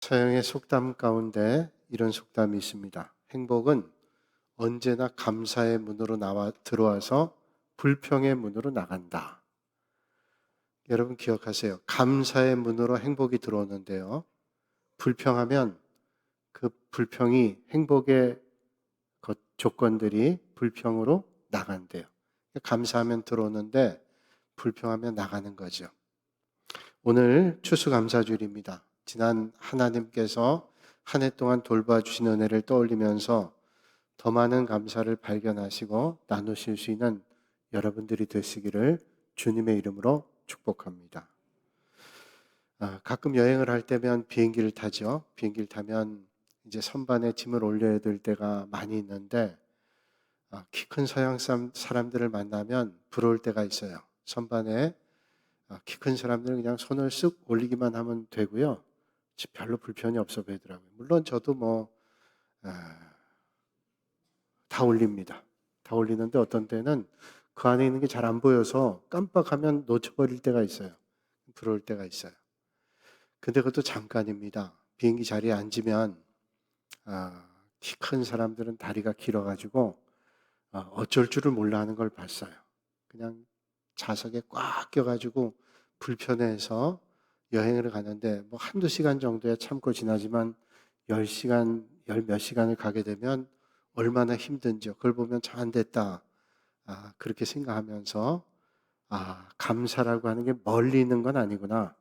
서양의 속담 가운데 이런 속담이 있습니다. 행복은 언제나 감사의 문으로 들어와서 불평의 문으로 나간다. 여러분 기억하세요. 감사의 문으로 행복이 들어오는데요. 불평하면 그 불평이 행복의 조건들이 불평으로 나간대요. 감사하면 들어오는데 불평하면 나가는 거죠. 오늘 추수감사주일입니다. 지난 하나님께서 한 해 동안 돌봐주신 은혜를 떠올리면서 더 많은 감사를 발견하시고 나누실 수 있는 여러분들이 되시기를 주님의 이름으로 축복합니다. 가끔 여행을 할 때면 비행기를 타죠. 비행기를 타면 이제 선반에 짐을 올려야 될 때가 많이 있는데 키 큰 서양 사람들을 만나면 부러울 때가 있어요. 선반에 키 큰 사람들은 그냥 손을 쓱 올리기만 하면 되고요. 별로 불편이 없어 보이더라고요. 물론 저도 다 올립니다. 다 올리는데 어떤 때는 그 안에 있는 게 잘 안 보여서 깜빡하면 놓쳐버릴 때가 있어요. 부러울 때가 있어요. 근데 그것도 잠깐입니다. 비행기 자리에 앉으면 키 큰 사람들은 다리가 길어가지고 어쩔 줄을 몰라 하는 걸 봤어요. 그냥 좌석에 꽉 껴가지고 불편해서 여행을 가는데 뭐 한두 시간 정도야 참고 지나지만 10시간, 열 몇 시간을 가게 되면 얼마나 힘든지요. 그걸 보면 잘 안 됐다. 그렇게 생각하면서 감사라고 하는 게 멀리 있는 건 아니구나.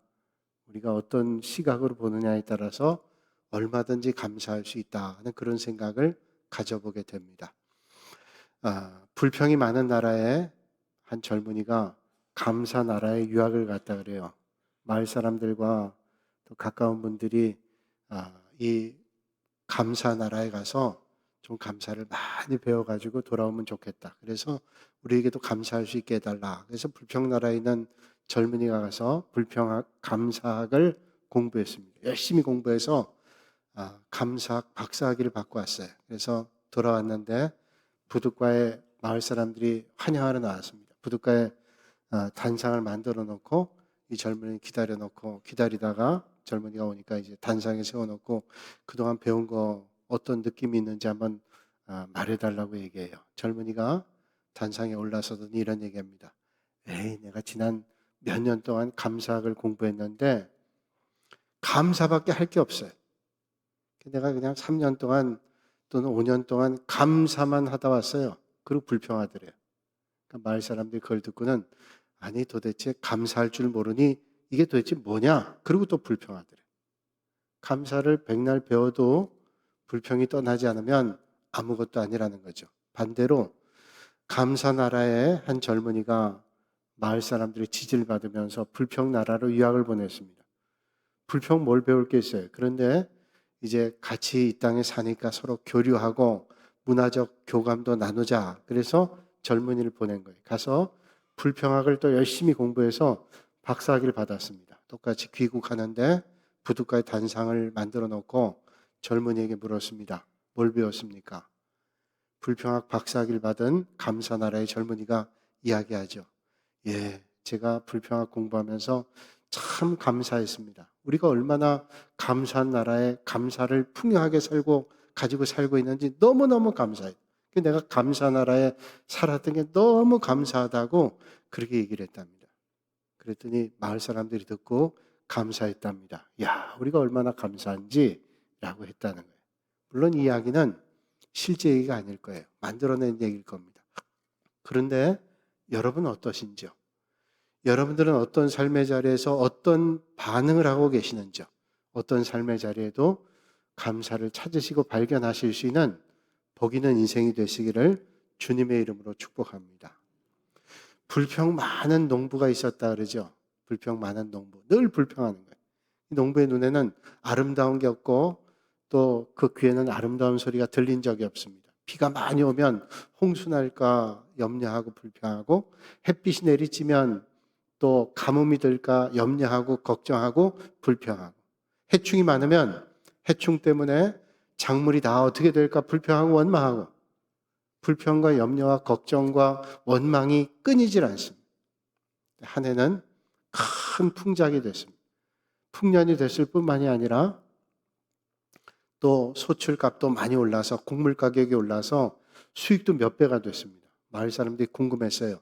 우리가 어떤 시각으로 보느냐에 따라서 얼마든지 감사할 수 있다 하는 그런 생각을 가져보게 됩니다. 불평이 많은 나라에 한 젊은이가 감사 나라에 유학을 갔다 그래요. 마을 사람들과 또 가까운 분들이 이 감사 나라에 가서 좀 감사를 많이 배워가지고 돌아오면 좋겠다. 그래서 우리에게도 감사할 수 있게 해달라. 그래서 불평 나라에 있는 젊은이가 가서 불평학, 감사학을 공부했습니다. 열심히 공부해서 감사학 박사학위를 받고 왔어요. 그래서 돌아왔는데 부둣가에 마을 사람들이 환영하러 나왔습니다. 부둣가에 단상을 만들어 놓고 이 젊은이 기다려 놓고 기다리다가 젊은이가 오니까 이제 단상에 세워놓고 그동안 배운 거 어떤 느낌이 있는지 한번 말해달라고 얘기해요. 젊은이가 단상에 올라서더니 이런 얘기합니다. 에이, 내가 지난 몇 년 동안 감사학을 공부했는데 감사밖에 할 게 없어요. 내가 그냥 3년 동안 또는 5년 동안 감사만 하다 왔어요. 그리고 불평하더래요. 그러니까 마을 사람들이 그걸 듣고는 아니 도대체 감사할 줄 모르니 이게 도대체 뭐냐? 그리고 또 불평하더래요. 감사를 백날 배워도 불평이 떠나지 않으면 아무것도 아니라는 거죠. 반대로 감사 나라의 한 젊은이가 마을 사람들의 지지를 받으면서 불평 나라로 유학을 보냈습니다. 불평 뭘 배울 게 있어요. 그런데 이제 같이 이 땅에 사니까 서로 교류하고 문화적 교감도 나누자. 그래서 젊은이를 보낸 거예요. 가서 불평학을 또 열심히 공부해서 박사학위를 받았습니다. 똑같이 귀국하는데 부둣가에 단상을 만들어 놓고 젊은이에게 물었습니다. 뭘 배웠습니까? 불평학 박사학위를 받은 감사나라의 젊은이가 이야기하죠. 예, 제가 불평학 공부하면서 참 감사했습니다. 우리가 얼마나 감사한 나라에 감사를 풍요하게 가지고 살고 있는지 너무너무 감사해요. 내가 감사 나라에 살았던 게 너무 감사하다고 그렇게 얘기를 했답니다. 그랬더니 마을 사람들이 듣고 감사했답니다. 야, 우리가 얼마나 감사한지 라고 했다는 거예요. 물론 이 이야기는 실제 얘기가 아닐 거예요. 만들어낸 얘기일 겁니다. 그런데 여러분은 어떠신지요? 여러분들은 어떤 삶의 자리에서 어떤 반응을 하고 계시는지요? 어떤 삶의 자리에도 감사를 찾으시고 발견하실 수 있는 복 있는 인생이 되시기를 주님의 이름으로 축복합니다. 불평 많은 농부가 있었다 그러죠. 불평 많은 농부. 늘 불평하는 거예요. 이 농부의 눈에는 아름다운 게 없고 또 그 귀에는 아름다운 소리가 들린 적이 없습니다. 비가 많이 오면 홍수 날까 염려하고 불평하고 햇빛이 내리쬐면 또 가뭄이 들까 염려하고 걱정하고 불평하고 해충이 많으면 해충 때문에 작물이 다 어떻게 될까 불평하고 원망하고 불평과 염려와 걱정과 원망이 끊이질 않습니다. 한 해는 큰 풍작이 됐습니다. 풍년이 됐을 뿐만이 아니라 또 소출값도 많이 올라서 곡물 가격이 올라서 수익도 몇 배가 됐습니다. 마을 사람들이 궁금했어요.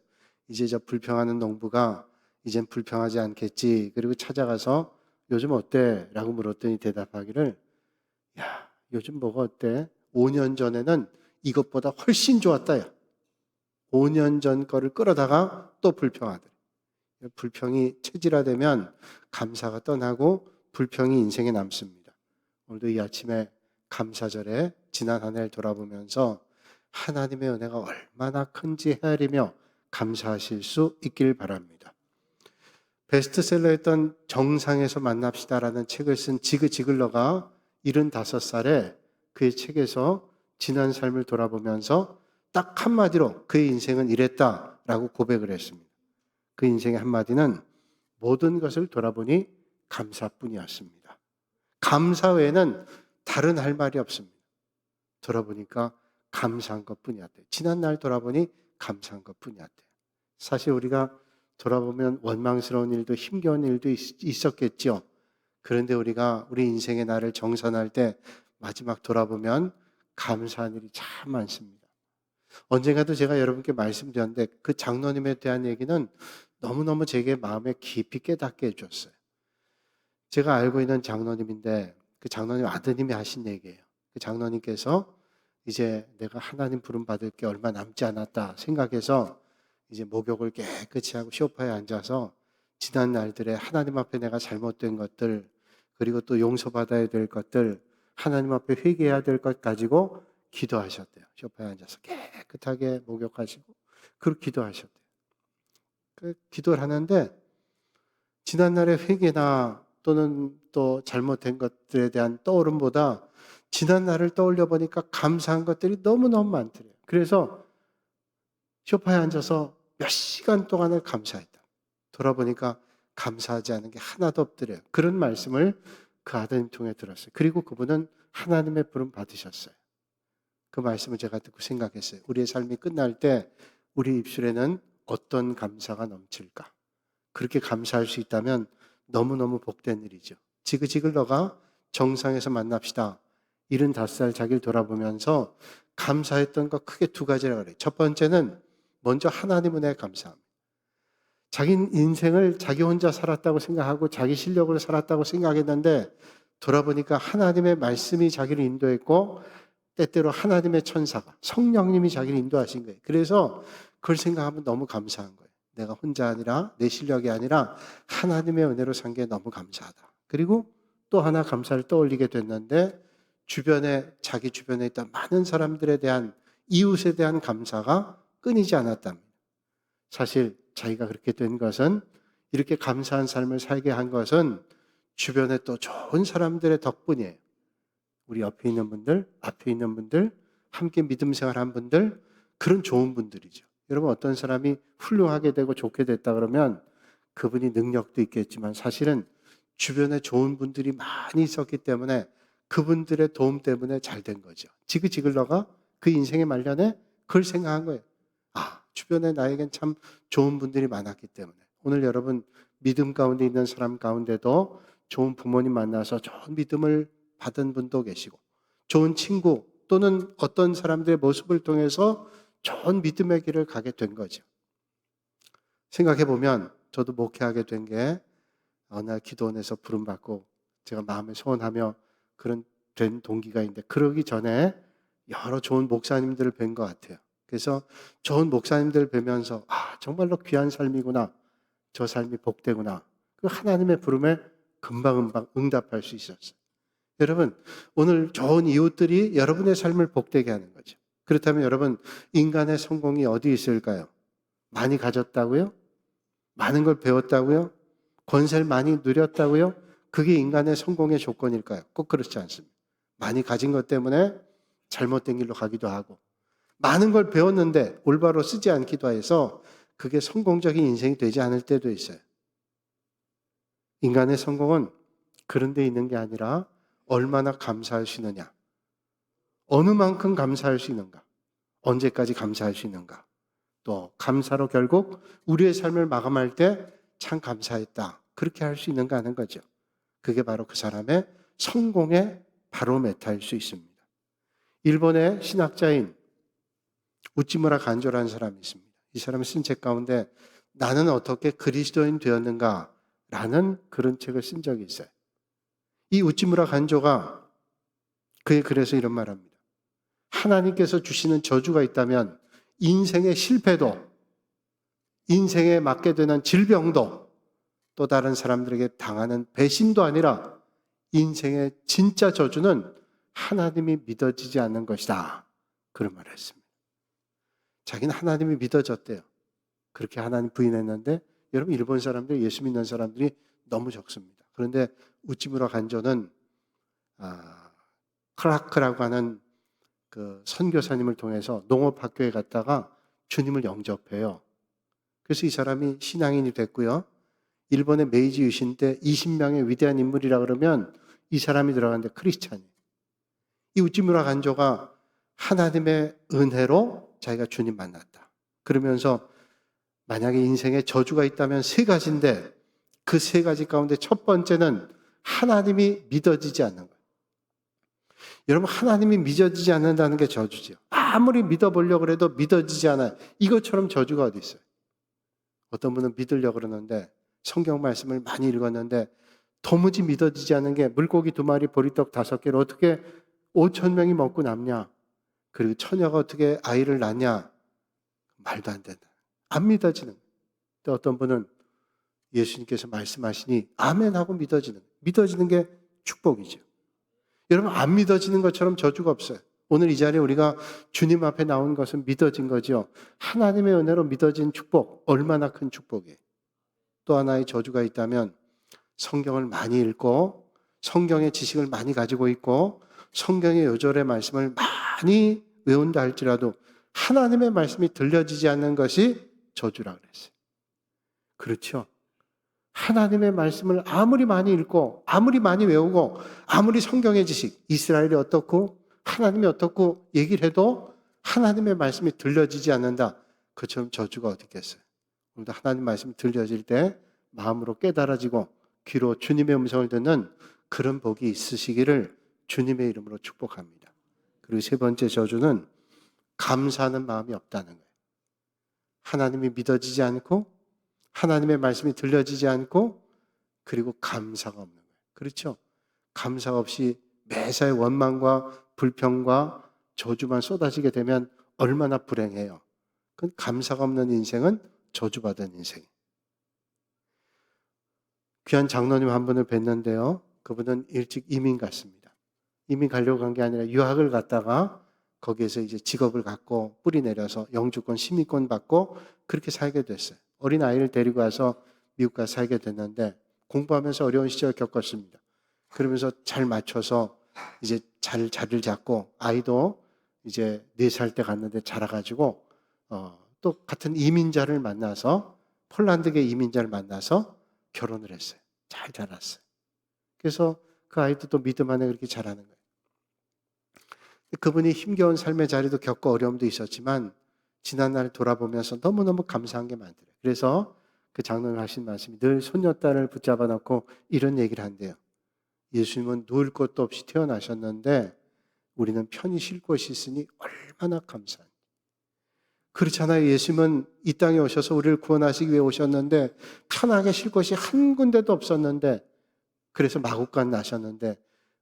이제 저 불평하는 농부가 이젠 불평하지 않겠지. 그리고 찾아가서 요즘 어때? 라고 물었더니 대답하기를, 야, 요즘 뭐가 어때? 5년 전에는 이것보다 훨씬 좋았다. 야. 5년 전 거를 끌어다가 또 불평하더래. 불평이 체질화되면 감사가 떠나고 불평이 인생에 남습니다. 오늘도 이 아침에 감사절에 지난 한 해를 돌아보면서 하나님의 은혜가 얼마나 큰지 헤아리며 감사하실 수 있길 바랍니다. 베스트셀러였던 정상에서 만납시다라는 책을 쓴 지그 지글러가 75살에 그의 책에서 지난 삶을 돌아보면서 딱 한마디로 그의 인생은 이랬다라고 고백을 했습니다. 그 인생의 한마디는 모든 것을 돌아보니 감사뿐이었습니다. 감사 외에는 다른 할 말이 없습니다. 돌아보니까 감사한 것뿐이었대요. 지난 날 돌아보니 감사한 것뿐이었대요. 사실 우리가 돌아보면 원망스러운 일도 힘겨운 일도 있었겠죠. 그런데 우리가 우리 인생의 날을 정산할 때 마지막 돌아보면 감사한 일이 참 많습니다. 언젠가도 제가 여러분께 말씀드렸는데 그 장로님에 대한 얘기는 너무너무 제게 마음에 깊이 깨닫게 해줬어요. 제가 알고 있는 장로님인데 그 장로님 아드님이 하신 얘기예요. 그 장로님께서 이제 내가 하나님 부름 받을 게 얼마 남지 않았다 생각해서 이제 목욕을 깨끗이 하고 소파에 앉아서 지난 날들에 하나님 앞에 내가 잘못된 것들 그리고 또 용서받아야 될 것들 하나님 앞에 회개해야 될 것 가지고 기도하셨대요. 소파에 앉아서 깨끗하게 목욕하시고 그렇게 기도하셨대요. 그 기도를 하는데 지난날의 회개나 또는 또 잘못된 것들에 대한 떠오름보다 지난날을 떠올려 보니까 감사한 것들이 너무너무 많더래요. 그래서 소파에 앉아서 몇 시간 동안을 감사했다. 돌아보니까 감사하지 않은 게 하나도 없더래요. 그런 말씀을 그 아드님 통해 들었어요. 그리고 그분은 하나님의 부름 받으셨어요. 그 말씀을 제가 듣고 생각했어요. 우리의 삶이 끝날 때 우리 입술에는 어떤 감사가 넘칠까? 그렇게 감사할 수 있다면 너무너무 복된 일이죠. 지그지글러가 정상에서 만납시다. 75살 자기를 돌아보면서 감사했던 것 크게 두 가지라고 그래요. 첫 번째는 먼저 하나님 은혜에 감사합니다. 자기 인생을 자기 혼자 살았다고 생각하고 자기 실력으로 살았다고 생각했는데 돌아보니까 하나님의 말씀이 자기를 인도했고 때때로 하나님의 천사가 성령님이 자기를 인도하신 거예요. 그래서 그걸 생각하면 너무 감사한 거예요. 내가 혼자 아니라 내 실력이 아니라 하나님의 은혜로 산 게 너무 감사하다. 그리고 또 하나 감사를 떠올리게 됐는데 자기 주변에 있던 많은 사람들에 대한 이웃에 대한 감사가 끊이지 않았답니다. 사실 자기가 그렇게 된 것은 이렇게 감사한 삶을 살게 한 것은 주변에 또 좋은 사람들의 덕분이에요. 우리 옆에 있는 분들, 앞에 있는 분들, 함께 믿음 생활한 분들, 그런 좋은 분들이죠. 여러분 어떤 사람이 훌륭하게 되고 좋게 됐다 그러면 그분이 능력도 있겠지만 사실은 주변에 좋은 분들이 많이 있었기 때문에 그분들의 도움 때문에 잘 된 거죠. 지그지글러가 그 인생의 말년에 그걸 생각한 거예요. 아, 주변에 나에겐 참 좋은 분들이 많았기 때문에 오늘 여러분 믿음 가운데 있는 사람 가운데도 좋은 부모님 만나서 좋은 믿음을 받은 분도 계시고 좋은 친구 또는 어떤 사람들의 모습을 통해서 좋은 믿음의 길을 가게 된 거죠. 생각해 보면 저도 목회하게 된 게 어느 날 기도원에서 부름받고 제가 마음에 소원하며 그런 된 동기가 있는데 그러기 전에 여러 좋은 목사님들을 뵌 것 같아요. 그래서 좋은 목사님들을 뵈면서 아 정말로 귀한 삶이구나. 저 삶이 복되구나. 그 하나님의 부름에 금방금방 응답할 수 있었어요. 여러분 오늘 좋은 이웃들이 여러분의 삶을 복되게 하는 거죠. 그렇다면 여러분 인간의 성공이 어디 있을까요? 많이 가졌다고요? 많은 걸 배웠다고요? 권세를 많이 누렸다고요? 그게 인간의 성공의 조건일까요? 꼭 그렇지 않습니다. 많이 가진 것 때문에 잘못된 길로 가기도 하고 많은 걸 배웠는데 올바로 쓰지 않기도 해서 그게 성공적인 인생이 되지 않을 때도 있어요. 인간의 성공은 그런 데 있는 게 아니라 얼마나 감사할 수 있느냐, 어느 만큼 감사할 수 있는가, 언제까지 감사할 수 있는가, 또 감사로 결국 우리의 삶을 마감할 때 참 감사했다 그렇게 할 수 있는가 하는 거죠. 그게 바로 그 사람의 성공의 바로메타일 수 있습니다. 일본의 신학자인 우찌무라 간조라는 사람이 있습니다. 이 사람이 쓴 책 가운데 나는 어떻게 그리스도인 되었는가 라는 그런 책을 쓴 적이 있어요. 이 우찌무라 간조가 그의 글에서 이런 말합니다. 하나님께서 주시는 저주가 있다면 인생의 실패도, 인생에 맞게 되는 질병도, 또 다른 사람들에게 당하는 배신도 아니라 인생의 진짜 저주는 하나님이 믿어지지 않는 것이다. 그런 말을 했습니다. 자기는 하나님이 믿어졌대요. 그렇게 하나님 부인했는데 여러분 일본 사람들, 예수 믿는 사람들이 너무 적습니다. 그런데 우찌무라 간조는 크라크라고 하는 그 선교사님을 통해서 농업학교에 갔다가 주님을 영접해요. 그래서 이 사람이 신앙인이 됐고요. 일본의 메이지 유신 때 20명의 위대한 인물이라 그러면 이 사람이 들어갔는데 크리스찬이. 이 우찌무라 간조가 하나님의 은혜로 자기가 주님 만났다. 그러면서 만약에 인생에 저주가 있다면 세 가지인데 그 세 가지 가운데 첫 번째는 하나님이 믿어지지 않는 거예요. 여러분 하나님이 믿어지지 않는다는 게 저주지요. 아무리 믿어보려고 해도 믿어지지 않아요. 이것처럼 저주가 어디 있어요. 어떤 분은 믿으려고 그러는데 성경 말씀을 많이 읽었는데 도무지 믿어지지 않는 게 물고기 2마리 보리떡 5개를 어떻게 5,000명이 먹고 남냐. 그리고 처녀가 어떻게 아이를 낳냐. 말도 안 된다. 안 믿어지는 거예요. 또 어떤 분은 예수님께서 말씀하시니 아멘하고 믿어지는 게 축복이죠. 여러분 안 믿어지는 것처럼 저주가 없어요. 오늘 이 자리에 우리가 주님 앞에 나온 것은 믿어진 거죠. 하나님의 은혜로 믿어진 축복, 얼마나 큰 축복이에요. 또 하나의 저주가 있다면 성경을 많이 읽고 성경의 지식을 많이 가지고 있고 성경의 요절의 말씀을 많이 외운다 할지라도 하나님의 말씀이 들려지지 않는 것이 저주라 그랬어요. 그렇죠? 하나님의 말씀을 아무리 많이 읽고 아무리 많이 외우고 아무리 성경의 지식, 이스라엘이 어떻고 하나님이 어떻고 얘기를 해도 하나님의 말씀이 들려지지 않는다. 그처럼 저주가 어디 있겠어요. 오늘도 하나님 말씀이 들려질 때 마음으로 깨달아지고 귀로 주님의 음성을 듣는 그런 복이 있으시기를 주님의 이름으로 축복합니다. 그리고 세 번째 저주는 감사하는 마음이 없다는 거예요. 하나님이 믿어지지 않고 하나님의 말씀이 들려지지 않고 그리고 감사가 없는 거예요. 그렇죠? 감사가 없이 매사에 원망과 불평과 저주만 쏟아지게 되면 얼마나 불행해요. 그 감사가 없는 인생은 저주받은 인생이에요. 귀한 장로님 한 분을 뵀는데요. 그분은 일찍 이민 갔습니다. 이민 가려고 간 게 아니라 유학을 갔다가 거기에서 이제 직업을 갖고 뿌리 내려서 영주권, 시민권 받고 그렇게 살게 됐어요. 어린 아이를 데리고 와서 미국 가서 살게 됐는데 공부하면서 어려운 시절을 겪었습니다. 그러면서 잘 맞춰서 이제 잘 자리를 잡고 아이도 이제 4살 때 갔는데 자라가지고 또 같은 이민자를 만나서 폴란드계 이민자를 만나서 결혼을 했어요. 잘 자랐어요. 그래서 그 아이도 또 믿음 안에 그렇게 자라는 거예요. 그분이 힘겨운 삶의 자리도 겪고 어려움도 있었지만 지난날 돌아보면서 너무너무 감사한 게 많더래요. 그래서 그 장로님 하신 말씀이 늘 손녀딸을 붙잡아 놓고 이런 얘기를 한대요. 예수님은 누울 곳도 없이 태어나셨는데 우리는 편히 쉴 곳이 있으니 얼마나 감사한지. 그렇잖아요. 예수님은 이 땅에 오셔서 우리를 구원하시기 위해 오셨는데 편하게 쉴 곳이 한 군데도 없었는데 그래서 마국간 나셨는데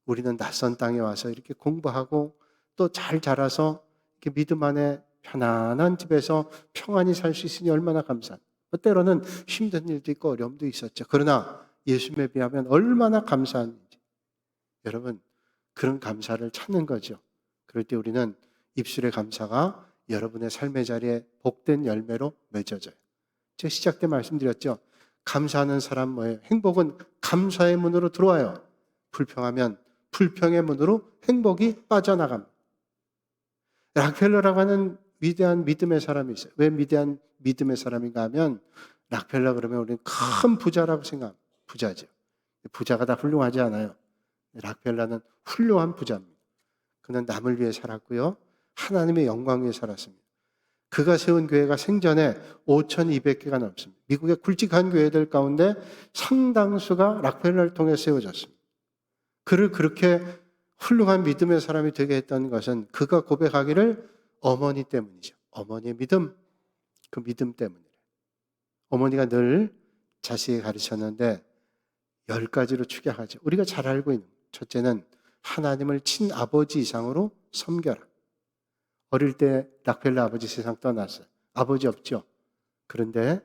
우리는 낯선 땅에 와서 이렇게 공부하고 또 잘 자라서 이렇게 믿음 안에 편안한 집에서 평안히 살 수 있으니 얼마나 감사합니다. 때로는 힘든 일도 있고 어려움도 있었죠. 그러나 예수님에 비하면 얼마나 감사한지. 여러분 그런 감사를 찾는 거죠. 그럴 때 우리는 입술의 감사가 여러분의 삶의 자리에 복된 열매로 맺어져요. 제가 시작 때 말씀드렸죠. 감사하는 사람 뭐예요? 행복은 감사의 문으로 들어와요. 불평하면 불평의 문으로 행복이 빠져나갑니다. 락펠러라고 하는 위대한 믿음의 사람이 있어요. 왜 위대한 믿음의 사람인가 하면 락펠러 그러면 우리는 큰 부자라고 생각합니다. 부자죠. 부자가 다 훌륭하지 않아요. 락펠러는 훌륭한 부자입니다. 그는 남을 위해 살았고요. 하나님의 영광 위해 살았습니다. 그가 세운 교회가 생전에 5,200개가 넘습니다. 미국의 굵직한 교회들 가운데 상당수가 락펠러를 통해 세워졌습니다. 그를 그렇게 훌륭한 믿음의 사람이 되게 했던 것은 그가 고백하기를 어머니 때문이죠. 어머니의 믿음, 그 믿음 때문이에요. 어머니가 늘 자식이 가르쳤는데 10가지로 축약하죠. 우리가 잘 알고 있는 첫째는 하나님을 친아버지 이상으로 섬겨라. 어릴 때 락펠러 아버지 세상 떠났어요. 아버지 없죠. 그런데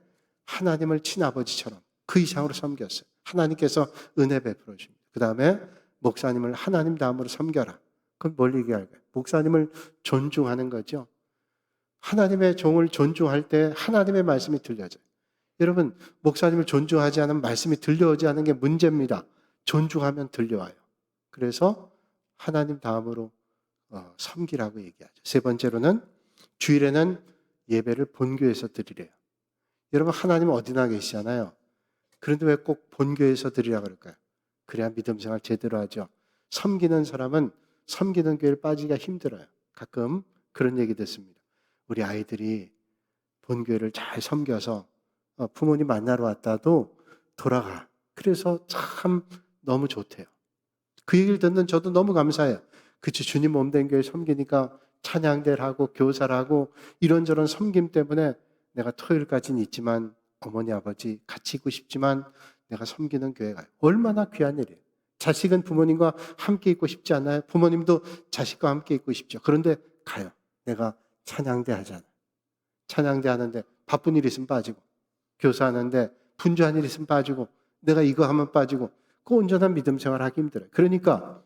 하나님을 친아버지처럼 그 이상으로 섬겼어요. 하나님께서 은혜 베풀어 줍니다. 그 다음에 목사님을 하나님 다음으로 섬겨라. 그건 뭘 얘기할까요? 목사님을 존중하는 거죠. 하나님의 종을 존중할 때 하나님의 말씀이 들려져요. 여러분, 목사님을 존중하지 않으면 말씀이 들려오지 않은 게 문제입니다. 존중하면 들려와요. 그래서 하나님 다음으로 섬기라고 얘기하죠. 세 번째로는 주일에는 예배를 본교에서 드리래요. 여러분, 하나님은 어디나 계시잖아요. 그런데 왜 꼭 본교에서 드리라 그럴까요? 그래야 믿음 생활 제대로 하죠. 섬기는 사람은 섬기는 교회를 빠지기가 힘들어요. 가끔 그런 얘기 듣습니다. 우리 아이들이 본교회를 잘 섬겨서 부모님 만나러 왔다도 돌아가. 그래서 참 너무 좋대요. 그 얘기를 듣는 저도 너무 감사해요. 그치, 주님 몸된 교회 섬기니까 찬양대를 하고 교사를 하고 이런저런 섬김 때문에 내가 토요일까지는 있지만 어머니 아버지 같이 있고 싶지만 내가 섬기는 교회 가요. 얼마나 귀한 일이에요. 자식은 부모님과 함께 있고 싶지 않아요? 부모님도 자식과 함께 있고 싶죠. 그런데 가요. 내가 찬양대 하잖아요. 찬양대 하는데 바쁜 일 있으면 빠지고, 교사하는데 분주한 일 있으면 빠지고, 내가 이거 하면 빠지고, 그 온전한 믿음 생활 하기 힘들어요. 그러니까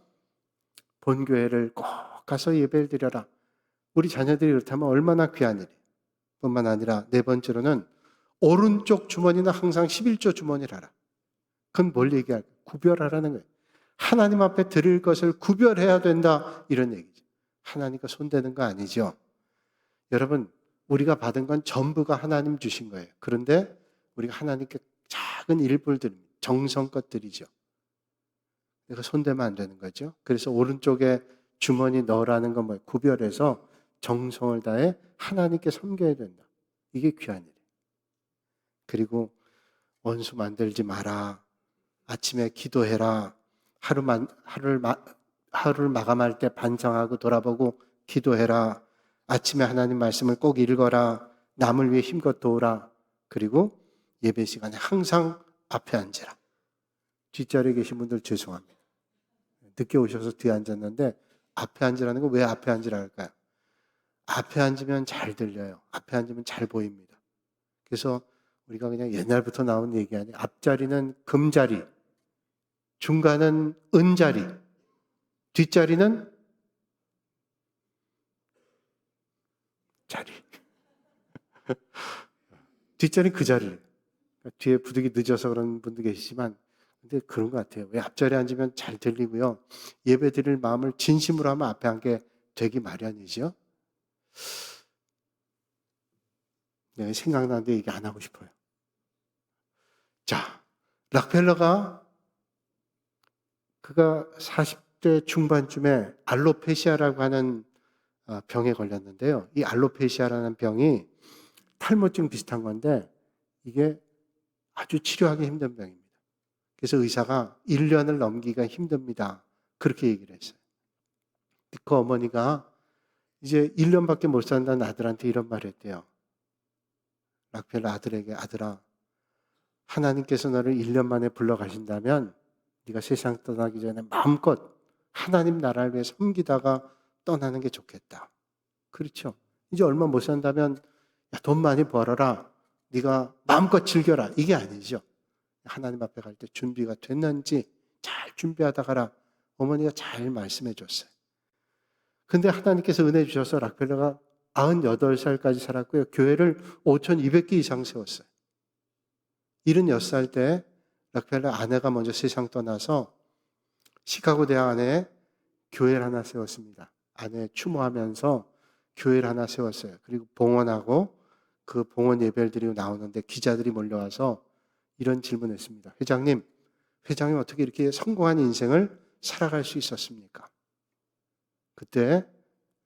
본교회를 꼭 가서 예배를 드려라. 우리 자녀들이 그렇다면 얼마나 귀한 일이에요. 뿐만 아니라 네 번째로는 오른쪽 주머니는 항상 11조 주머니를 하라. 그건 뭘 얘기할까요? 구별하라는 거예요. 하나님 앞에 드릴 것을 구별해야 된다. 이런 얘기죠. 하나님과 손대는 거 아니죠. 여러분, 우리가 받은 건 전부가 하나님 주신 거예요. 그런데 우리가 하나님께 작은 일부를 드립니다. 정성껏 드리죠. 내가 손대면 안 되는 거죠. 그래서 오른쪽에 주머니 넣으라는 건 뭐예요? 구별해서 정성을 다해 하나님께 섬겨야 된다. 이게 귀한 일이에요. 그리고 원수 만들지 마라. 아침에 기도해라. 하루를 마감할 때 반성하고 돌아보고 기도해라. 아침에 하나님 말씀을 꼭 읽어라. 남을 위해 힘껏 도우라. 그리고 예배 시간에 항상 앞에 앉으라. 뒷자리에 계신 분들 죄송합니다. 늦게 오셔서 뒤에 앉았는데 앞에 앉으라는 건 왜 앞에 앉으라 할까요? 앞에 앉으면 잘 들려요. 앞에 앉으면 잘 보입니다. 그래서 우리가 그냥 옛날부터 나온 얘기 아니에요. 앞자리는 금자리, 중간은 은자리, 뒷자리는 자리. 뒷자리는 그 자리예요. 뒤에 부득이 늦어서 그런 분도 계시지만 근데 그런 것 같아요. 왜 앞자리에 앉으면 잘 들리고요. 예배 드릴 마음을 진심으로 하면 앞에 앉게 되기 마련이죠. 네, 생각나는데 얘기 안 하고 싶어요. 자, 락펠러가 그가 40대 중반쯤에 알로페시아라고 하는 병에 걸렸는데요. 이 알로페시아라는 병이 탈모증 비슷한 건데 이게 아주 치료하기 힘든 병입니다. 그래서 의사가 1년을 넘기기가 힘듭니다. 그렇게 얘기를 했어요. 그 어머니가 이제 1년밖에 못 산다는 아들한테 이런 말을 했대요. 락펠러 아들에게, 아들아, 하나님께서 너를 1년 만에 불러가신다면 네가 세상 떠나기 전에 마음껏 하나님 나라를 위해 섬기다가 떠나는 게 좋겠다. 그렇죠. 이제 얼마 못 산다면 야, 돈 많이 벌어라. 네가 마음껏 즐겨라. 이게 아니죠. 하나님 앞에 갈 때 준비가 됐는지 잘 준비하다 가라. 어머니가 잘 말씀해 줬어요. 근데 하나님께서 은혜 주셔서 락펠러가 98살까지 살았고요. 교회를 5,200개 이상 세웠어요. 76살 때 락펠러 아내가 먼저 세상 떠나서 시카고 대학 안에 교회를 하나 세웠습니다. 아내 추모하면서 교회를 하나 세웠어요. 그리고 봉헌하고 그 봉헌 예배를 드리고 나오는데 기자들이 몰려와서 이런 질문을 했습니다. 회장님 어떻게 이렇게 성공한 인생을 살아갈 수 있었습니까? 그때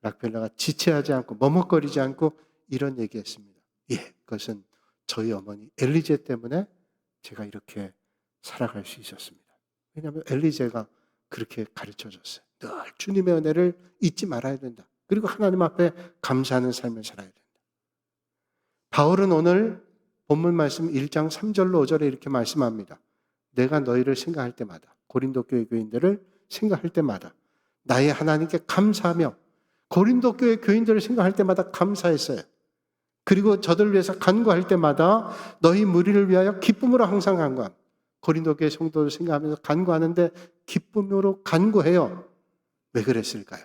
락펠러가 지체하지 않고 머뭇거리지 않고 이런 얘기했습니다. 예, 그것은 저희 어머니 엘리제 때문에 제가 이렇게 살아갈 수 있었습니다. 왜냐하면 엘리제가 그렇게 가르쳐줬어요. 늘 주님의 은혜를 잊지 말아야 된다. 그리고 하나님 앞에 감사하는 삶을 살아야 된다. 바울은 오늘 본문 말씀 1장 3절로 5절에 이렇게 말씀합니다. 내가 너희를 생각할 때마다, 고린도 교회 교인들을 생각할 때마다 나의 하나님께 감사하며, 고린도 교회 교인들을 생각할 때마다 감사했어요. 그리고 저들을 위해서 간구할 때마다 너희 무리를 위하여 기쁨으로 항상 간구함. 고린도 교회 성도를 생각하면서 간구하는데 기쁨으로 간구해요. 왜 그랬을까요?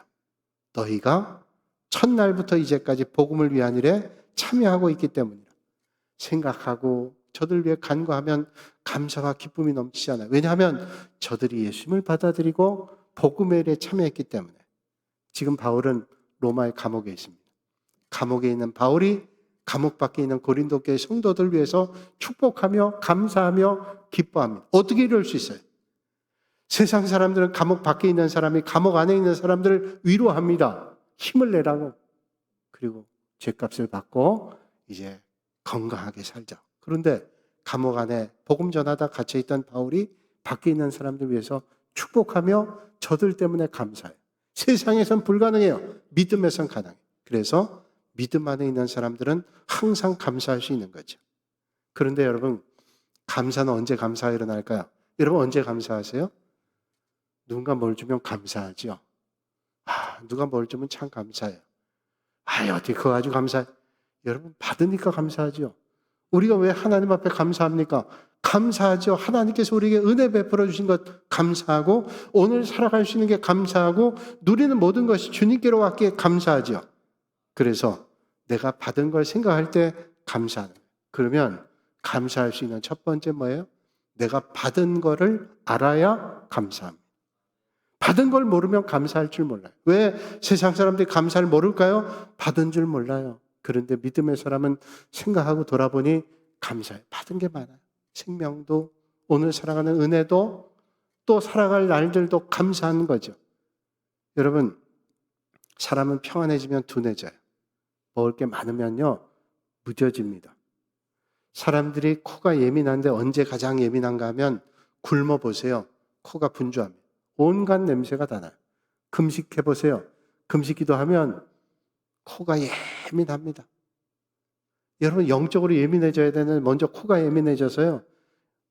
너희가 첫날부터 이제까지 복음을 위한 일에 참여하고 있기 때문이라. 생각하고 저들 위해 간구하면 감사와 기쁨이 넘치지 않아요. 왜냐하면 저들이 예수님을 받아들이고 복음의 일에 참여했기 때문에. 지금 바울은 로마의 감옥에 있습니다. 감옥에 있는 바울이 감옥 밖에 있는 고린도 교회 성도들 위해서 축복하며 감사하며 기뻐합니다. 어떻게 이럴 수 있어요? 세상 사람들은 감옥 밖에 있는 사람이 감옥 안에 있는 사람들을 위로합니다. 힘을 내라고. 그리고 죗값을 받고 이제 건강하게 살자. 그런데 감옥 안에 복음 전하다 갇혀있던 바울이 밖에 있는 사람들 위해서 축복하며 저들 때문에 감사해요. 세상에선 불가능해요. 믿음에선 가능해요. 그래서 믿음 안에 있는 사람들은 항상 감사할 수 있는 거죠. 그런데 여러분, 감사는 언제 감사가 일어날까요? 여러분 언제 감사하세요? 누군가 뭘 주면 감사하죠. 누가 뭘 주면 참 감사해요. 어떻게 그거 아주 감사해. 여러분 받으니까 감사하죠. 우리가 왜 하나님 앞에 감사합니까? 감사하죠. 하나님께서 우리에게 은혜 베풀어 주신 것 감사하고, 오늘 살아갈 수 있는 게 감사하고, 누리는 모든 것이 주님께로 왔기에 감사하죠. 그래서 내가 받은 걸 생각할 때 감사하는 거예요. 그러면 감사할 수 있는 첫 번째 뭐예요? 내가 받은 거를 알아야 감사합니다. 받은 걸 모르면 감사할 줄 몰라요. 왜 세상 사람들이 감사를 모를까요? 받은 줄 몰라요. 그런데 믿음의 사람은 생각하고 돌아보니 감사해요. 받은 게 많아요. 생명도, 오늘 살아가는 은혜도, 또 살아갈 날들도 감사하는 거죠. 여러분, 사람은 평안해지면 둔해져요. 먹을 게 많으면요, 무뎌집니다. 사람들이 코가 예민한데 언제 가장 예민한가 하면 굶어보세요. 코가 분주합니다. 온갖 냄새가 다 나요. 금식해보세요. 금식 기도하면 코가 예민합니다. 여러분 영적으로 예민해져야 되는, 먼저 코가 예민해져서요,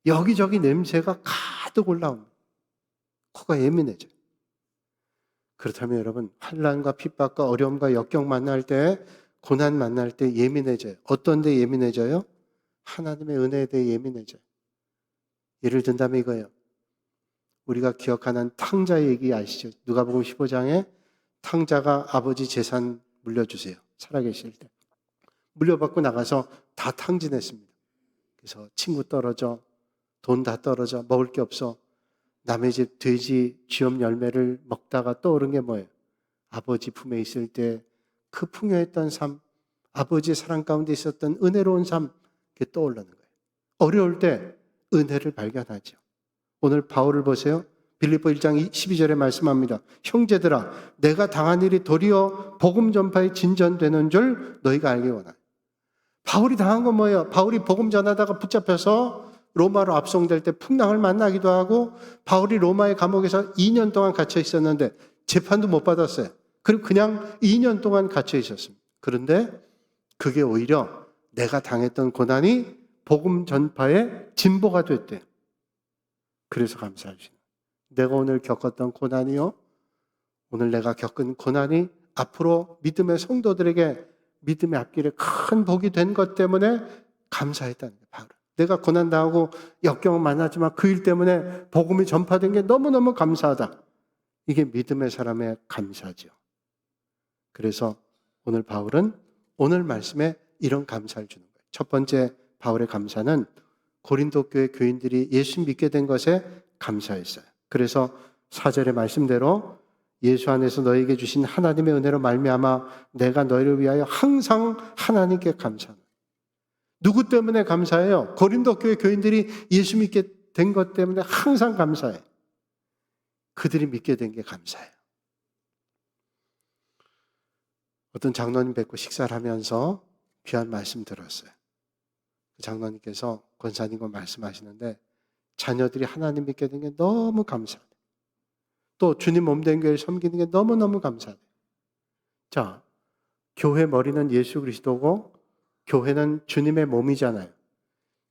여기저기 냄새가 가득 올라옵니다. 코가 예민해져요. 그렇다면 여러분, 환난과 핍박과 어려움과 역경 만날 때, 고난 만날 때 예민해져요. 어떤 데 예민해져요? 하나님의 은혜에 대해 예민해져요. 예를 든다면 이거예요. 우리가 기억하는 탕자 얘기 아시죠? 누가복음 15장에 탕자가 아버지 재산 물려주세요. 살아계실 때. 물려받고 나가서 다 탕진했습니다. 그래서 친구 떨어져, 돈 다 떨어져, 먹을 게 없어. 남의 집 돼지 쥐엄 열매를 먹다가 떠오른 게 뭐예요? 아버지 품에 있을 때 그 풍요했던 삶, 아버지의 사랑 가운데 있었던 은혜로운 삶, 그게 떠오르는 거예요. 어려울 때 은혜를 발견하죠. 오늘 바울을 보세요. 빌립보 1장 12절에 말씀합니다. 형제들아, 내가 당한 일이 도리어 복음 전파에 진전되는 줄 너희가 알기 원하노라. 바울이 당한 건 뭐예요? 바울이 복음 전하다가 붙잡혀서 로마로 압송될 때 풍랑을 만나기도 하고, 바울이 로마의 감옥에서 2년 동안 갇혀 있었는데 재판도 못 받았어요. 그리고 그냥 2년 동안 갇혀 있었습니다. 그런데 그게 오히려 내가 당했던 고난이 복음 전파의 진보가 됐대요. 그래서 감사하시는, 내가 오늘 겪었던 고난이요, 오늘 내가 겪은 고난이 앞으로 믿음의 성도들에게 믿음의 앞길에 큰 복이 된 것 때문에 감사했다는 거예요. 바울은 내가 고난당하고 역경을 만났지만 그 일 때문에 복음이 전파된 게 너무너무 감사하다. 이게 믿음의 사람의 감사죠. 그래서 오늘 바울은 오늘 말씀에 이런 감사를 주는 거예요. 첫 번째 바울의 감사는 고린도 교회 교인들이 예수 믿게 된 것에 감사했어요. 그래서 4절의 말씀대로 예수 안에서 너에게 주신 하나님의 은혜로 말미암아 내가 너희를 위하여 항상 하나님께 감사합니다. 누구 때문에 감사해요? 고린도 교회 교인들이 예수 믿게 된 것 때문에 항상 감사해요. 그들이 믿게 된 게 감사해요. 어떤 장로님 뵙고 식사를 하면서 귀한 말씀 들었어요. 장로님께서 권사님과 말씀하시는데 자녀들이 하나님 믿게 된 게 너무 감사해요. 또 주님 몸된 교회를 섬기는 게 너무너무 감사해요. 자, 교회 머리는 예수 그리스도고 교회는 주님의 몸이잖아요.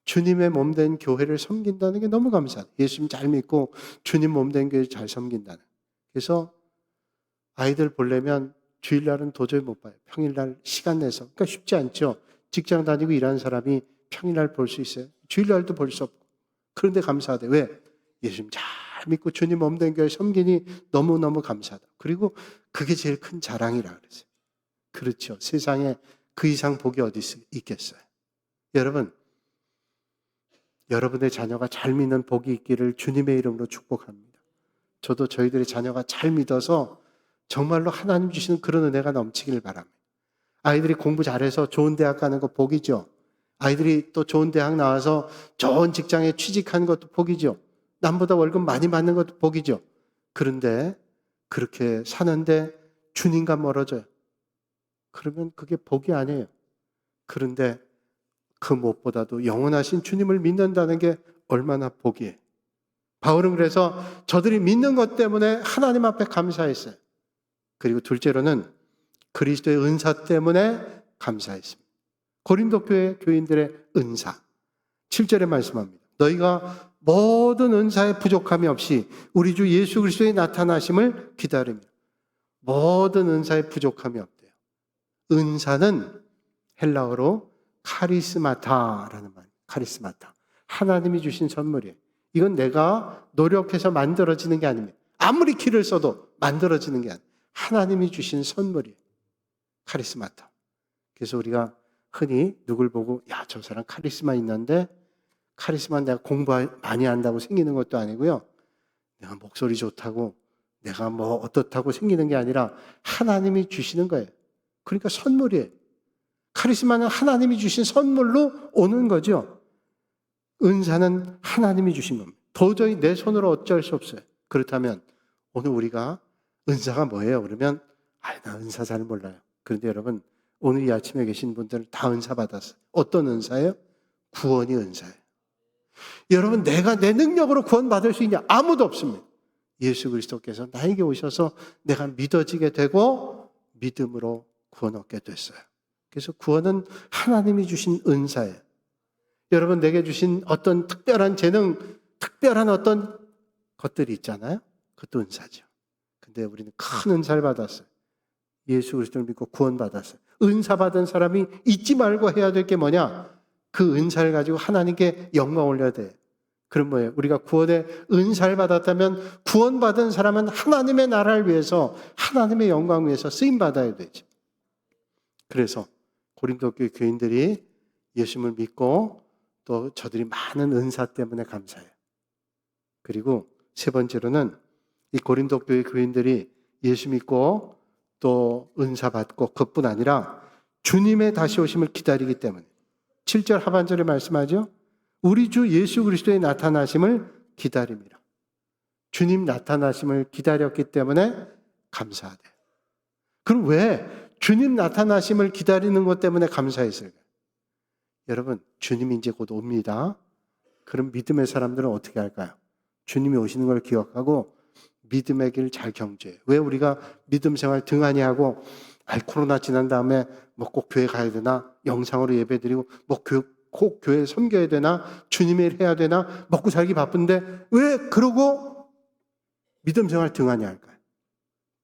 주님의 몸된 교회를 섬긴다는 게 너무 감사해요. 예수님 잘 믿고 주님 몸된 교회를 잘 섬긴다는. 그래서 아이들 보려면 주일날은 도저히 못 봐요. 평일날 시간 내서. 그러니까 쉽지 않죠. 직장 다니고 일하는 사람이 평일날 볼 수 있어요. 주일날도 볼 수 없고. 그런데 감사하대. 왜? 예수님 잘 믿고 주님 몸된 교회 섬기니 너무너무 감사하다. 그리고 그게 제일 큰 자랑이라 그랬어요. 그렇죠. 세상에 그 이상 복이 어디 있겠어요. 여러분, 여러분의 자녀가 잘 믿는 복이 있기를 주님의 이름으로 축복합니다. 저도 저희들의 자녀가 잘 믿어서 정말로 하나님 주시는 그런 은혜가 넘치기를 바랍니다. 아이들이 공부 잘해서 좋은 대학 가는 거 복이죠. 아이들이 또 좋은 대학 나와서 좋은 직장에 취직하는 것도 복이죠. 남보다 월급 많이 받는 것도 복이죠. 그런데 그렇게 사는데 주님과 멀어져요. 그러면 그게 복이 아니에요. 그런데 그 무엇보다도 영원하신 주님을 믿는다는 게 얼마나 복이에요. 바울은 그래서 저들이 믿는 것 때문에 하나님 앞에 감사했어요. 그리고 둘째로는 그리스도의 은사 때문에 감사했습니다. 고린도 교회 교인들의 은사. 7절에 말씀합니다. 너희가 모든 은사에 부족함이 없이 우리 주 예수 그리스도의 나타나심을 기다립니다. 모든 은사에 부족함이 없대요. 은사는 헬라어로 카리스마타라는 말이에요. 카리스마타. 하나님이 주신 선물이에요. 이건 내가 노력해서 만들어지는 게 아닙니다. 아무리 키를 써도 만들어지는 게 아니에요. 하나님이 주신 선물이에요. 카리스마타. 그래서 우리가 흔히 누굴 보고 야, 저 사람 카리스마 있는데 카리스마는 내가 공부 많이 한다고 생기는 것도 아니고요. 내가 목소리 좋다고 내가 뭐 어떻다고 생기는 게 아니라 하나님이 주시는 거예요. 그러니까 선물이에요. 카리스마는 하나님이 주신 선물로 오는 거죠. 은사는 하나님이 주신 겁니다. 도저히 내 손으로 어쩔 수 없어요. 그렇다면 오늘 우리가 은사가 뭐예요? 그러면 나 은사 잘 몰라요. 그런데 여러분 오늘 이 아침에 계신 분들 다 은사 받았어요. 어떤 은사예요? 구원이 은사예요. 여러분 내가 내 능력으로 구원받을 수 있냐? 아무도 없습니다. 예수 그리스도께서 나에게 오셔서 내가 믿어지게 되고 믿음으로 구원 얻게 됐어요. 그래서 구원은 하나님이 주신 은사예요. 여러분 내게 주신 어떤 특별한 재능, 특별한 어떤 것들이 있잖아요. 그것도 은사죠. 근데 우리는 큰 은사를 받았어요. 예수 그리스도를 믿고 구원받았어요. 은사 받은 사람이 잊지 말고 해야 될 게 뭐냐? 그 은사를 가지고 하나님께 영광 올려야 돼. 그럼 뭐예요? 우리가 구원의 은사를 받았다면 구원받은 사람은 하나님의 나라를 위해서 하나님의 영광 위해서 쓰임받아야 되죠. 그래서 고린도 교회 교인들이 예수님을 믿고 또 저들이 많은 은사 때문에 감사해요. 그리고 세 번째로는 이 고린도 교회 교인들이 예수 믿고 또 은사 받고 그것뿐 아니라 주님의 다시 오심을 기다리기 때문에 7절 하반절에 말씀하죠. 우리 주 예수 그리스도의 나타나심을 기다립니다. 주님 나타나심을 기다렸기 때문에 감사하대요. 그럼 왜 주님 나타나심을 기다리는 것 때문에 감사했을까요? 여러분 주님이 이제 곧 옵니다. 그럼 믿음의 사람들은 어떻게 할까요? 주님이 오시는 걸 기억하고 믿음의 길 잘 경주해요. 왜 우리가 믿음 생활 등한히 하고 코로나 지난 다음에 뭐 꼭 교회 가야 되나? 영상으로 예배드리고 뭐 꼭 교회 섬겨야 되나? 주님의 일 해야 되나? 먹고 살기 바쁜데 왜 그러고 믿음 생활 등한히 할까요?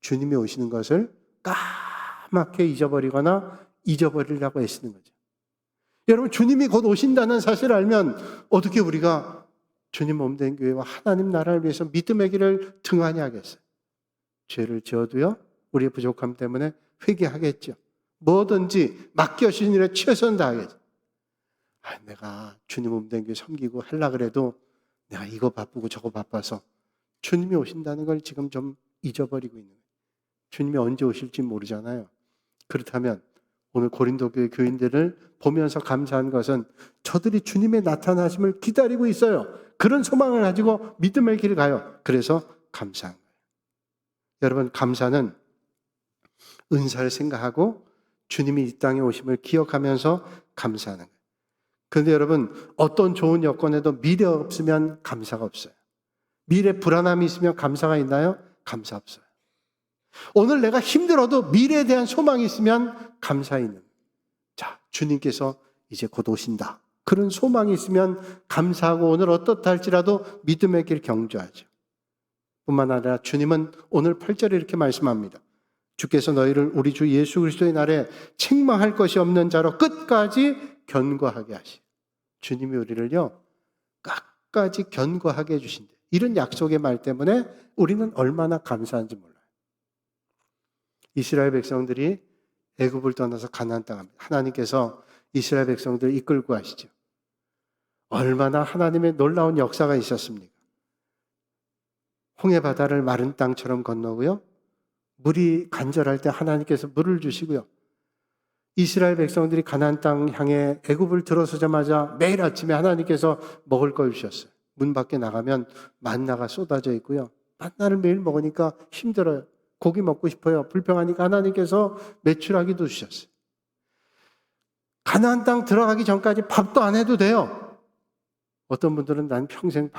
주님이 오시는 것을 까맣게 잊어버리거나 잊어버리려고 애쓰는 거죠. 여러분 주님이 곧 오신다는 사실을 알면 어떻게 우리가 주님 몸된 교회와 하나님 나라를 위해서 믿음의 길을 등한히 하겠어요? 죄를 지어도요 우리의 부족함 때문에 회개하겠죠. 뭐든지 맡겨주신 일에 최선 다하겠죠. 내가 주님 몸된 교회 섬기고 하려고 그래도 내가 이거 바쁘고 저거 바빠서 주님이 오신다는 걸 지금 좀 잊어버리고 있는 거예요. 주님이 언제 오실지 모르잖아요. 그렇다면 오늘 고린도 교회 교인들을 보면서 감사한 것은 저들이 주님의 나타나심을 기다리고 있어요. 그런 소망을 가지고 믿음의 길을 가요. 그래서 감사한 거예요. 여러분 감사는 은사를 생각하고 주님이 이 땅에 오심을 기억하면서 감사하는 거예요. 그런데 여러분 어떤 좋은 여건에도 미래 없으면 감사가 없어요. 미래 불안함이 있으면 감사가 있나요? 감사 없어요. 오늘 내가 힘들어도 미래에 대한 소망이 있으면 감사 있는. 자, 주님께서 이제 곧 오신다. 그런 소망이 있으면 감사하고 오늘 어떻다 할지라도 믿음의 길 경주하죠. 뿐만 아니라 주님은 오늘 8절에 이렇게 말씀합니다. 주께서 너희를 우리 주 예수 그리스도의 날에 책망할 것이 없는 자로 끝까지 견고하게 하시. 주님이 우리를요 끝까지 견고하게 해주신대. 이런 약속의 말 때문에 우리는 얼마나 감사한지 몰라요. 이스라엘 백성들이 애굽을 떠나서 가나안 땅 갑니다. 하나님께서 이스라엘 백성들을 이끌고 가시죠. 얼마나 하나님의 놀라운 역사가 있었습니까? 홍해 바다를 마른 땅처럼 건너고요. 물이 간절할 때 하나님께서 물을 주시고요. 이스라엘 백성들이 가나안 땅 향해 애굽을 들어서자마자 매일 아침에 하나님께서 먹을 걸 주셨어요. 문 밖에 나가면 만나가 쏟아져 있고요. 만나를 매일 먹으니까 힘들어요. 고기 먹고 싶어요. 불평하니까 하나님께서 메추라기도 주셨어요. 가나안 땅 들어가기 전까지 밥도 안 해도 돼요. 어떤 분들은 난 평생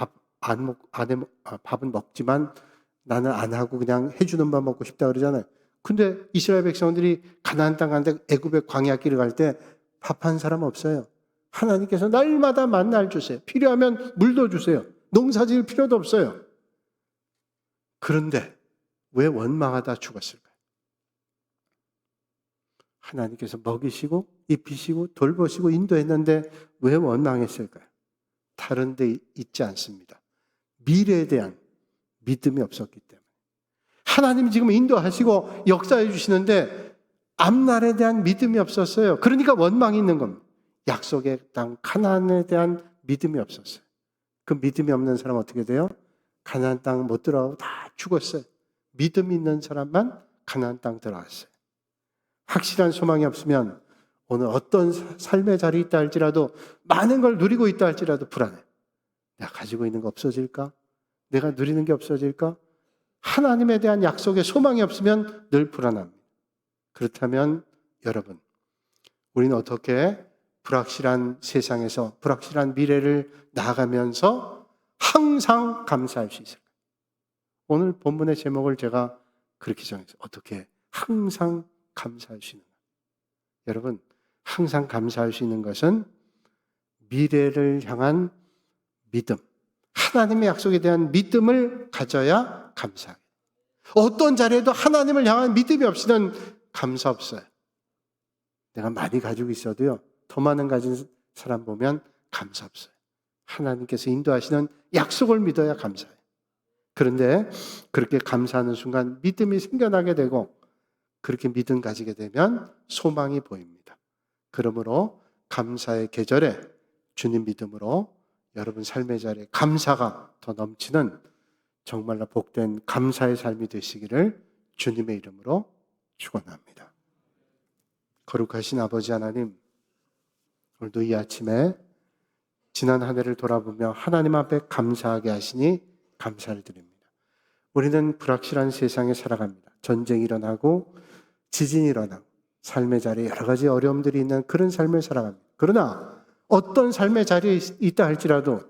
밥은 먹지만 나는 안 하고 그냥 해주는 밥 먹고 싶다 그러잖아요. 근데 이스라엘 백성들이 가나안 땅 가는데 애굽의 광야길을 갈 때 밥 한 사람 없어요. 하나님께서 날마다 만나를 주세요. 필요하면 물도 주세요. 농사 지을 필요도 없어요. 그런데 왜 원망하다 죽었을까요? 하나님께서 먹이시고 입히시고 돌보시고 인도했는데 왜 원망했을까요? 다른 데 있지 않습니다. 미래에 대한 믿음이 없었기 때문에. 하나님이 지금 인도하시고 역사해 주시는데 앞날에 대한 믿음이 없었어요. 그러니까 원망이 있는 겁니다. 약속의 땅 가나안에 대한 믿음이 없었어요. 그 믿음이 없는 사람은 어떻게 돼요? 가나안 땅 못 들어가고 다 죽었어요. 믿음 있는 사람만 가나안 땅 들어갔어요. 확실한 소망이 없으면 오늘 어떤 삶의 자리에 있다 할지라도 많은 걸 누리고 있다 할지라도 불안해. 내가 가지고 있는 거 없어질까? 내가 누리는 게 없어질까? 하나님에 대한 약속에 소망이 없으면 늘 불안합니다. 그렇다면 여러분, 우리는 어떻게 불확실한 세상에서 불확실한 미래를 나아가면서 항상 감사할 수 있을까요? 오늘 본문의 제목을 제가 그렇게 정했어요. 어떻게 항상 감사할 수 있는가? 여러분, 항상 감사할 수 있는 것은 미래를 향한 믿음, 하나님의 약속에 대한 믿음을 가져야 감사해요. 어떤 자리에도 하나님을 향한 믿음이 없이는 감사 없어요. 내가 많이 가지고 있어도요, 더 많은 가진 사람 보면 감사 없어요. 하나님께서 인도하시는 약속을 믿어야 감사해요. 그런데 그렇게 감사하는 순간 믿음이 생겨나게 되고 그렇게 믿음 가지게 되면 소망이 보입니다. 그러므로 감사의 계절에 주님 믿음으로 여러분 삶의 자리에 감사가 더 넘치는 정말로 복된 감사의 삶이 되시기를 주님의 이름으로 축원합니다. 거룩하신 아버지 하나님, 오늘도 이 아침에 지난 한 해를 돌아보며 하나님 앞에 감사하게 하시니 감사를 드립니다. 우리는 불확실한 세상에 살아갑니다. 전쟁이 일어나고 지진이 일어나고 삶의 자리에 여러 가지 어려움들이 있는 그런 삶을 살아갑니다. 그러나 어떤 삶의 자리에 있다 할지라도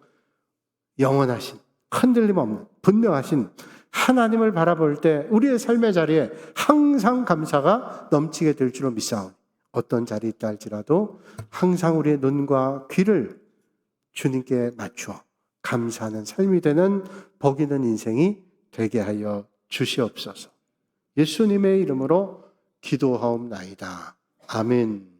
영원하신, 흔들림 없는, 분명하신 하나님을 바라볼 때 우리의 삶의 자리에 항상 감사가 넘치게 될 줄로 믿사오니 어떤 자리에 있다 할지라도 항상 우리의 눈과 귀를 주님께 맞추어 감사하는 삶이 되는 복 있는 인생이 되게 하여 주시옵소서. 예수님의 이름으로 기도하옵나이다. 아멘.